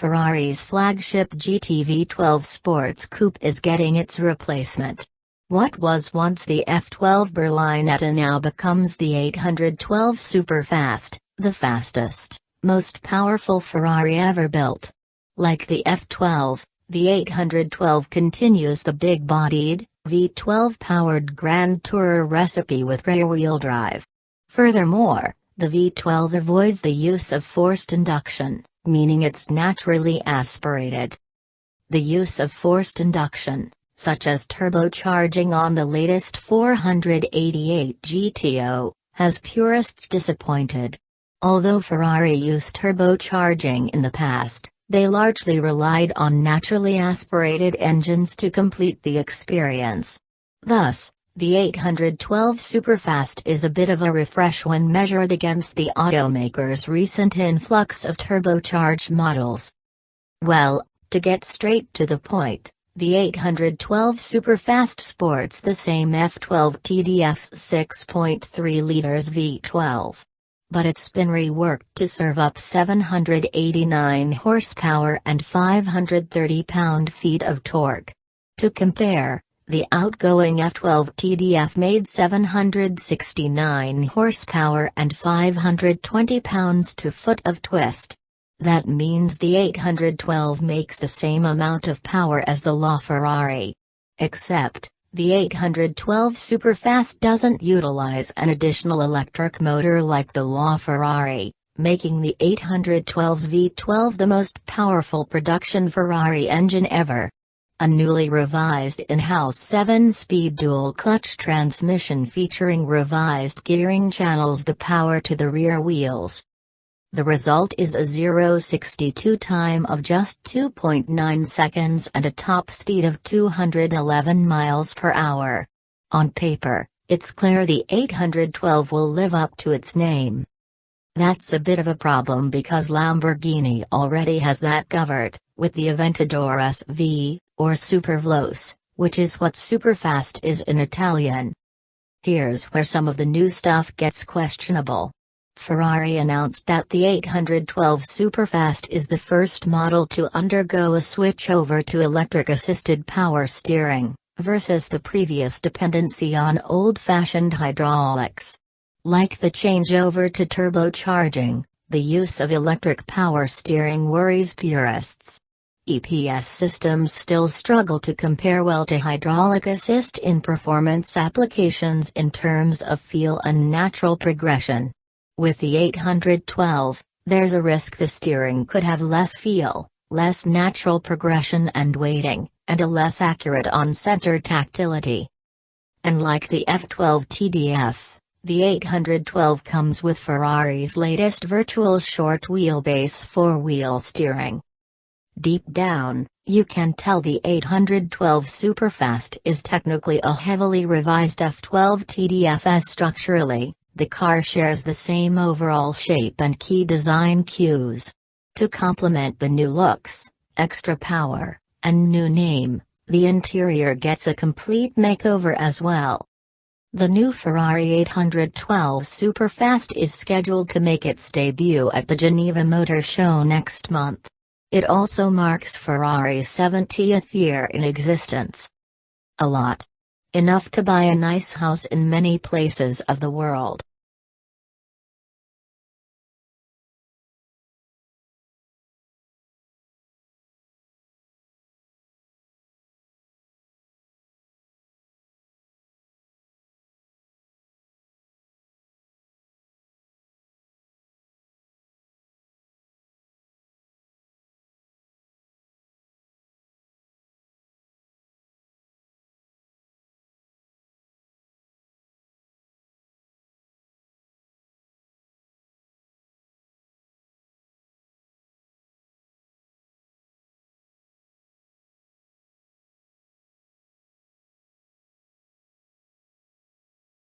Ferrari's flagship GT V12 sports coupe is getting its replacement. What was once the F12 Berlinetta now becomes the 812 Superfast, the fastest, most powerful Ferrari ever built. Like the F12, the 812 continues the big-bodied, V12-powered Grand Tourer recipe with rear-wheel drive. Furthermore, the V12 avoids the use of forced induction, meaning it's naturally aspirated. The use of forced induction, such as turbocharging on the latest 488 GTO, has purists disappointed. Although Ferrari used turbocharging in the past, they largely relied on naturally aspirated engines to complete the experience. Thus, the 812 Superfast is a bit of a refresh when measured against the automaker's recent influx of turbocharged models. Well, to get straight to the point, the 812 Superfast sports the same F12 TDF's 6.3 liters V12. But it's been reworked to serve up 789 horsepower and 530 pound-feet of torque. To compare, the outgoing F12 TDF made 769 horsepower and 520 pounds-to-foot of twist. That means the 812 makes the same amount of power as the LaFerrari. Except, the 812 Superfast doesn't utilize an additional electric motor like the LaFerrari, making the 812's V12 the most powerful production Ferrari engine ever. A newly revised in-house 7-speed dual-clutch transmission featuring revised gearing channels the power to the rear wheels. The result is a 0-62 time of just 2.9 seconds and a top speed of 211 miles per hour. On paper, it's clear the 812 will live up to its name. That's a bit of a problem because Lamborghini already has that covered, with the Aventador SV, or Superveloce, which is what Superfast is in Italian. Here's where some of the new stuff gets questionable. Ferrari announced that the 812 Superfast is the first model to undergo a switch over to electric-assisted power steering, versus the previous dependency on old-fashioned hydraulics. Like the changeover to turbocharging, the use of electric power steering worries purists. EPS systems still struggle to compare well to hydraulic assist in performance applications in terms of feel and natural progression. With the 812, there's a risk the steering could have less feel, less natural progression and weighting, and a less accurate on-center tactility. And like the F12 TDF, the 812 comes with Ferrari's latest virtual short wheelbase four-wheel steering. Deep down, you can tell the 812 Superfast is technically a heavily revised F12 TDF as structurally, the car shares the same overall shape and key design cues. To complement the new looks, extra power, and new name, the interior gets a complete makeover as well. The new Ferrari 812 Superfast is scheduled to make its debut at the Geneva Motor Show next month. It also marks Ferrari's 70th year in existence. A lot. Enough to buy a nice house in many places of the world.